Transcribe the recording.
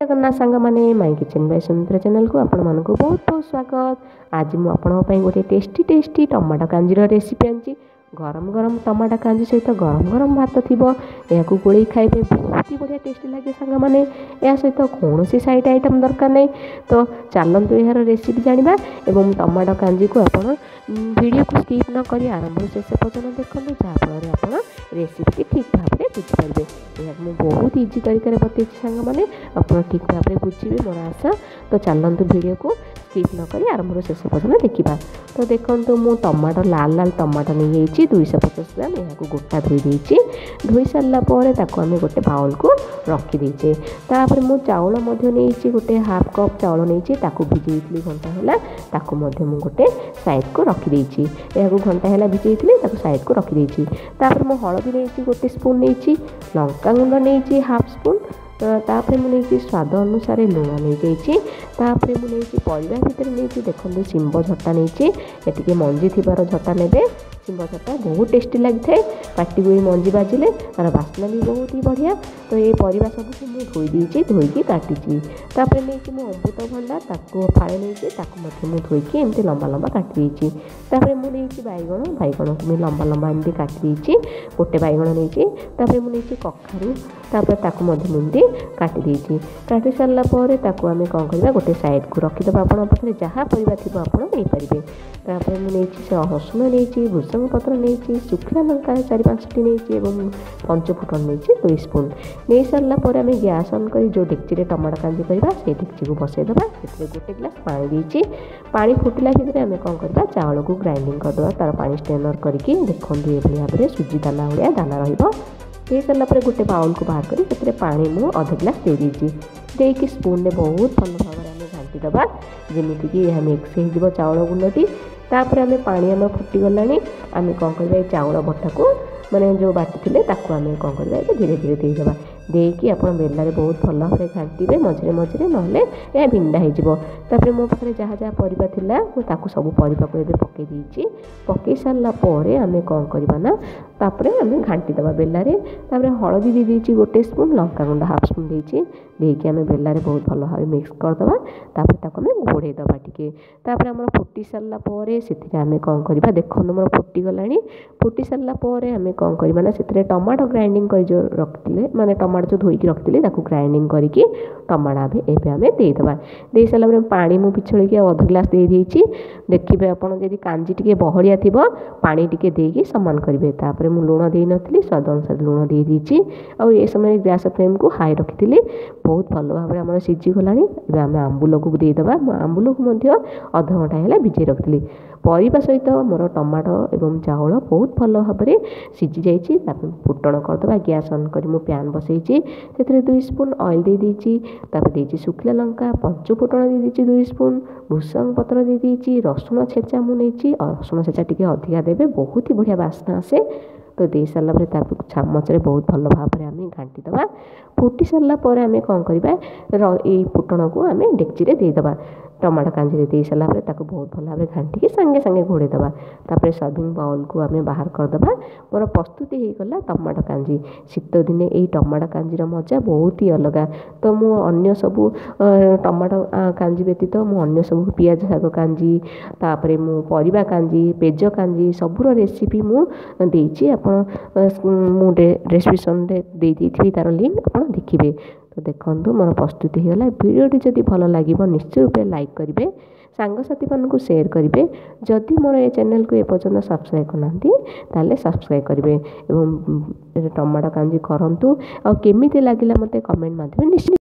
जगन्नाथ सांग मैंने my kitchen by Sumitra channel को आपण मानक बहुत बहुत स्वागत। आज मुझे गोटे टेस्टी टेस्टी टमाटो कांजीर रेसिपी आनी गरम गरम टमाटो कांजी सहित गरम गरम भात थी यह गोल खाइबे बहुत ही बढ़िया टेस्टी लगे सांग मैंने या सहित कौन सी साइड आइटम दरकार नहीं। तो चलतु यार रेसिपी जाना एवं टमाटो कांजी को आप वीडियो को स्किप न करी आरंभ शेष पर्यटन देखो जहाँफल आप रेसिपी ठीक भाव में बुझीपारे। यह मुझे बहुत इजी तरीके बतई सांग मैंने आप ठीक भाव में बुझे मोर आशा। तो चलतु वीडियो को स्किप न करी आरंभ शेष पर्यटन देखा। तो देखो मु टमाटो लाल लाल टमाटो नहीं 250 ग्राम यहाँ गोटा धोई सारापर आम गोटे बाउल को रखीदे। तापर मु चाउल नहीं गोटे हाफ कप चाउल नहीं भिजई घंटा है गोटे साइड को रखीदे। यह घंटा है भिजई साइड को रखीदे। तापर मु हलदी नहीं गोटे स्पून नहीं लंका गुंड नहीं हाफ स्पून तापर मुझे स्वाद अनुसार लुण नहीं जापर मुझे परिवा भितर नहीं देखो शिंब झटा नहीं ये मंजी थी झटा ने शिंब झटा बहुत टेस्टी लगी है पाटी को मंजी बाजिले तार बास्ना भी बहुत ही बढ़िया। तो ये परिवा सब मुझे धोई धोईकी काटी तापर नहीं अमृतभंडा फाड़े नहीं धोईकी एमती लंबा लंबा काटी तापर मुझे बैगण बैगण को लंबा लंबा एमती काटी गोटे बैगण नहीं मुझे कखारू तापर काटी काटी सारापर आम कौन करवा गोटे साइड को रखीद आप जहाँ परिवा थी आपरे। तापर मुझे रसुण नहीं भृषंग पत्र नहीं शुखला लंका 4-5टी नहीं पंचफुटन नहीं 2 स्पून नहीं सारापर आम गैस ऑन कर जो डेक्ची टमाटो कांजी करवा से डेक्ची को बसईदे गोटे ग्लास पानी देती पानी फुटिला भितर आम कौन करवा चाउल को ग्राइंडिंग करदे तार पानी स्ट्रेनर करके देखो ये भाव में सुजी दाना भाया दाना रही सारापर गोटे बाउल को बाहर कर पानी मु अध ग्लास देकी स्पून ने बहुत भल भाव में आम घाटीदबा जमीक यह मिक्स हो चाउल गुंडी। तापर आम पानी आम फुटीगला आम कौन करवा चाउल बटा को मैंने जो बाटी आम कौन करवा धीरे धीरे देदेबा देकी आप बेलारे बहुत भल भाव में घाटे मझे मझे ना यह भिंडा होपर मो पाखे जहाँ जहाँ परिवा थिला मुझे सब परिवा को पकई पकई सारापर आम कौन करवा ना तापर आम घाटीदबा बेलारे तापर हलदी दे गोटे स्पून लंका गुंड हाफ स्पून देकी आम बेलारे बहुत भल भाव मिक्स करदे तापर आम घोड़ेदबा टी तापर आम फुटी सारापर से आम कौन करवा देखो मोर फुटीगला फुटी सारापर आम कौन करवा ना से टमाटो ग्राइंडिंग कर जो रखते माने टमाटो जो धोईकी रखी ग्राइंडिंग करके टमाटो एवं आम देदेबा दे सारापर पानी मु पिछड़ी अध ग्लास दे देखिए आपड़ जब कांजी टी बहलिया थी पानी टी देकी सामान करेंगे। तापर मु लुण दे नी स्वाद अनुसार लुण दे ये समय गैस फ्लेम को हाई रखी बहुत भल भाव में आम सीझीगला। आम आंबुल को देदेबा आंबुल को अध घंटा है भिजे रखी परिवा सहित मोर टमाटो एवं चाउल बहुत भल भाव में सीझी जाइए। फुटण करदे गैस ऑन कर प्यान बसई से 2 स्पून ऑयल दे शुखला लंका पंचफुटण दे 2 स्पून भृषंग पत्र दे रसुण छेचा मुझे रसुण छेचा टी अधिका देवे बहुत ही बढ़िया बास्ना आसे। तो दे सारापर चामच बहुत भल भाव में आम घाटीदबा फुटी सारापर आम कौन करवा फुटण को आम डेक्ची देदेबा टमाटो कांजी दे सारापर बहुत भल भाव में घाटिकी सांगे सांगे घोड़ेदबा तापर सर्विंग बाउल को आम बाहर करदबा। मोर प्रस्तुति होगला टमाटो कांजी शीत दिने यही टमाटो कांजीर मजा बहुत ही अलग। तो मु अन्य सबू टमाटो कांजी व्यतीत मु अन्य सब पियाज शाग कांजी तापर मु परिवा कांजी पेज कांजी सबूर रेसिपी मु देछि मु डिस्क्रिप्शन दे तार लिंक आप देखिए। तो देखो मोर प्रस्तुति होगा वीडियोटी जदि भल लगे निश्चित रूप लाइक करेंगे सांगसाथी मानक शेयर करेंगे जदि मोर ये चैनल को एपर्यंत सब्सक्राइब करना सब्सक्राइब करेंगे एवं टमाटो कांजी करूँ आ केमी लगे मत कमेंट माध्यम निश्चित